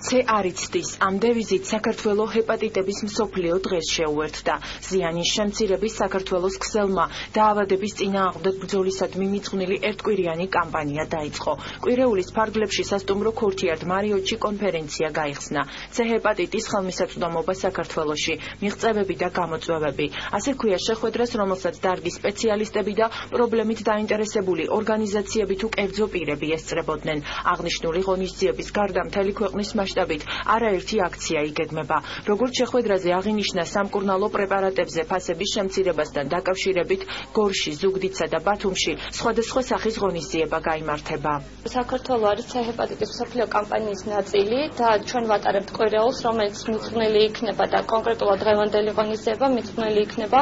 ცე არ იცდის, ამ დევიზით საქართველო ჰეპატიტების მსოფლიო დღეს შეუერთდა. ზიანის შემცირების საქართველოს ქსელმა დაავადების წინააღმდეგ ბრძოლისადმი მიძღვნილი ერთკვირიანი კამპანია დაიწყო. კვირეულის ფარგლებში სასტუმრო ქორთიარდ მარიოტში კონფერენცია გაიხსნა. ცე ჰეპატიტის ხელმისაწვდომობა საქართველოში, მიღწევები და გამოწვევები. ასე ქვია შეხვედრას, რომელსაც დარგის სპეციალისტები და პრობლემით დაინტერესებული ორგანიზაციები თუ კერძო პირები ესწრებოდნენ. აღნიშნული ღონისძიების გარდა მთელი ქვეყნის მასშტაბით არაერთი აქცია იგეგმება. როგორც შეხვედრაზე აღინიშნა, სამკურნალო პრეპარატებზე ფასების შემცირებასთან დაკავშირებით გორში, ზუგდიდსა და ბათუმში სხვადასხვა სახის ღონისძიება გაიმართება. საქართველო არის ცე ჰეპატიტის მსოფლიო კამპანიის ნაწილი და ჩვენ ვატარებთ კვირეულს, რომელიც მიძღვნილი იქნება და კონკრეტულად დღევანდელი ღონისძიება მიძღვნილი იქნება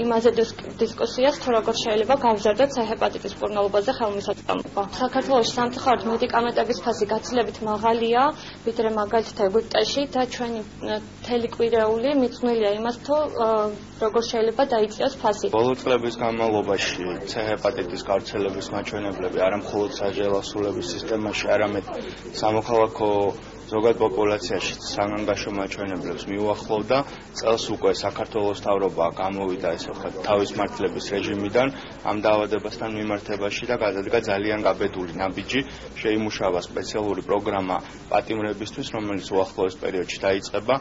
იმაზე დისკუსიას, თუ როგორ შეიძლება გავზარდოთ ცე ჰეპატიტის მკურნალობაზე ხელმისაწვდომობა. საქართველოში სამწუხაროდ მედიკამენტების ფასი გაცილებით მაღალია, ვიდრე მაგალითად ეგვიპტეში და ჩვენი მთელი კვირეული მიძღვნილია იმას, თუ როგორ შეიძლება დაიწიოს ფასი. ბოლო წლების განმავლობაში ცე ჰეპატიტის გავრცელების მაჩვენებლები არა მხოლოდ საჯელასულების სისტემაში, არამედ სამოქალაქო ზოგად პოპულაციაში საგანგაშო მაჩვენებლებს მიუახლოვდა. წელს უკვე საქართველოს მთავრობა გამოვიდა ესე ვთქვათ თავის მართლების რეჟიმიდან ამ დაავადებასთან მიმართებაში და გადადგა ძალიან გაბედული ნაბიჯი. შეიმუშავა სპეციალური პროგრამა პატიმრებისთვის, რომელიც უახლოეს პერიოდში დაიწყება.